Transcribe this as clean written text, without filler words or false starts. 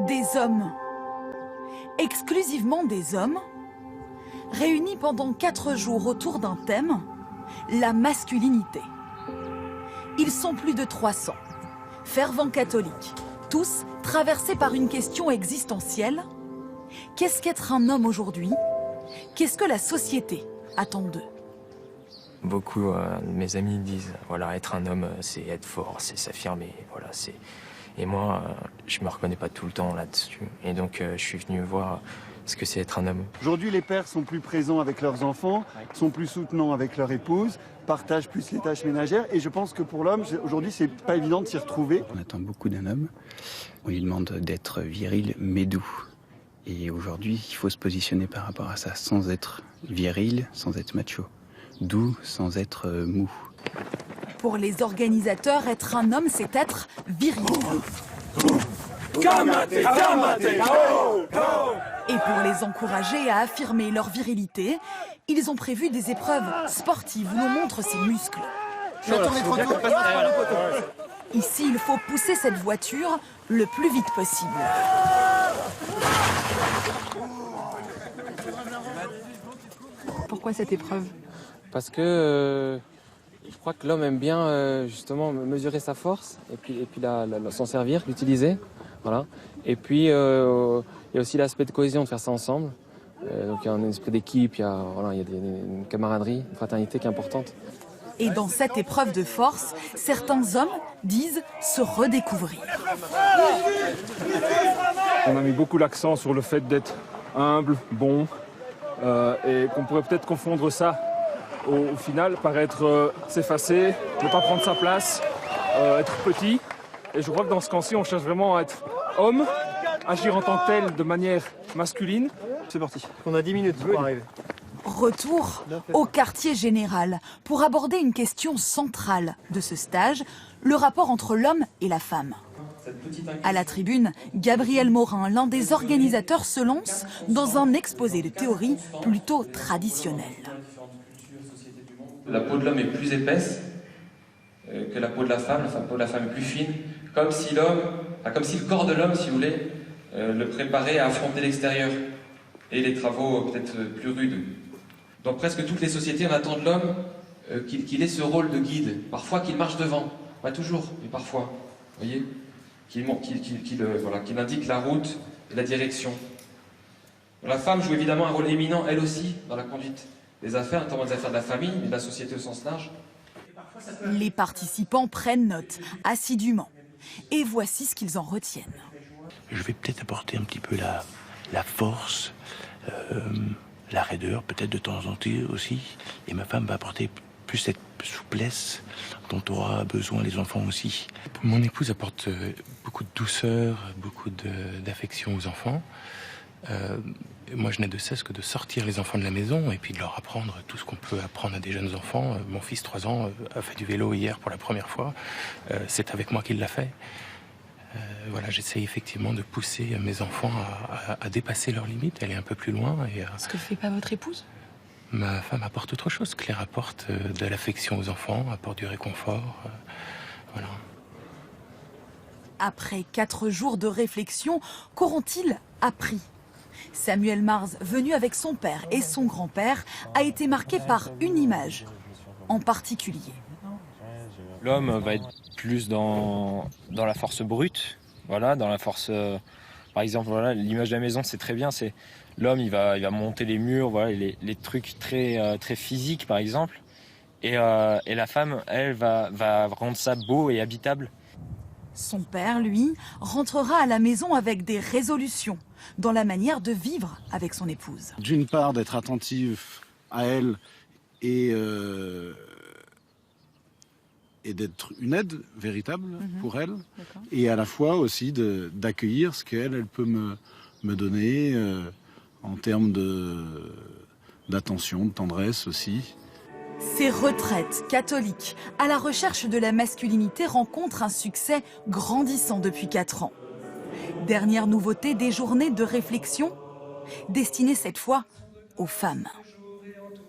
Des hommes, exclusivement des hommes, réunis pendant 4 jours autour d'un thème, la masculinité. Ils sont plus de 300, fervents catholiques, tous traversés par une question existentielle. Qu'est-ce qu'être un homme aujourd'hui? Qu'est-ce que la société attend d'eux? Beaucoup de mes amis disent, voilà, être un homme, c'est être fort, c'est s'affirmer, voilà, c'est... Et moi, je me reconnais pas tout le temps là-dessus. Et donc, je suis venu voir ce que c'est être un homme. Aujourd'hui, les pères sont plus présents avec leurs enfants, sont plus soutenants avec leur épouse, partagent plus les tâches ménagères. Et je pense que pour l'homme, aujourd'hui, c'est pas évident de s'y retrouver. On attend beaucoup d'un homme. On lui demande d'être viril, mais doux. Et aujourd'hui, il faut se positionner par rapport à ça, sans être viril, sans être macho. Doux, sans être mou. Pour les organisateurs, être un homme, c'est être viril. Et pour les encourager à affirmer leur virilité, ils ont prévu des épreuves sportives où l'on montre ses muscles. Ici, il faut pousser cette voiture le plus vite possible. Pourquoi cette épreuve? Parce que je crois que l'homme aime bien justement mesurer sa force et puis s'en servir, l'utiliser. Voilà. Et puis il y a aussi l'aspect de cohésion, de faire ça ensemble. Donc il y a un esprit d'équipe, il y a une camaraderie, une fraternité qui est importante. Et dans cette épreuve de force, certains hommes disent se redécouvrir. On a mis beaucoup l'accent sur le fait d'être humble, bon, et qu'on pourrait peut-être confondre ça au final par être s'effacer, ne pas prendre sa place, être petit. Et je crois que dans ce camp-ci, on cherche vraiment à être homme, agir en tant que tel de manière masculine. C'est parti. On a 10 minutes pour arriver. Retour au quartier général pour aborder une question centrale de ce stage, le rapport entre l'homme et la femme. À la tribune, Gabriel Morin, l'un des organisateurs, se lance dans un exposé de théorie plutôt traditionnel. La peau de l'homme est plus épaisse que la peau de la femme peau de la femme est plus fine, comme si le corps de l'homme, si vous voulez, le préparait à affronter l'extérieur et les travaux peut-être plus rudes. Dans presque toutes les sociétés, on attend de l'homme qu'il ait ce rôle de guide, parfois qu'il marche devant, pas toujours, mais parfois, vous voyez, qu'il indique la route et la direction. La femme joue évidemment un rôle éminent, elle aussi, dans la conduite des affaires, notamment des affaires de la famille, mais de la société au sens large. Les participants prennent note assidûment. Et voici ce qu'ils en retiennent. Je vais peut-être apporter un petit peu la force, la raideur, peut-être de temps en temps aussi. Et ma femme va apporter plus cette souplesse dont aura besoin les enfants aussi. Mon épouse apporte beaucoup de douceur, beaucoup d'affection aux enfants. Moi, je n'ai de cesse que de sortir les enfants de la maison et puis de leur apprendre tout ce qu'on peut apprendre à des jeunes enfants. Mon fils, 3 ans, a fait du vélo hier pour la première fois. C'est avec moi qu'il l'a fait. Voilà, j'essaie effectivement de pousser mes enfants à dépasser leurs limites, aller un peu plus loin. Ce que fait pas votre épouse? Ma femme apporte autre chose. Claire apporte de l'affection aux enfants, apporte du réconfort. Voilà. Après 4 jours de réflexion, qu'auront-ils appris? Samuel Mars, venu avec son père et son grand-père, a été marqué par une image en particulier. L'homme va être plus dans la force brute, voilà, dans la force... par exemple, voilà, l'image de la maison, c'est très bien, c'est l'homme, il va monter les murs, voilà, les trucs très physiques, par exemple, et la femme, elle, va rendre ça beau et habitable. Son père, lui, rentrera à la maison avec des résolutions dans la manière de vivre avec son épouse. D'une part, d'être attentive à elle et d'être une aide véritable pour elle. Et à la fois aussi d'accueillir ce qu'elle peut me donner en termes d'attention, de tendresse aussi. Ces retraites catholiques à la recherche de la masculinité rencontrent un succès grandissant depuis 4 ans. Dernière nouveauté, des journées de réflexion destinées cette fois aux femmes.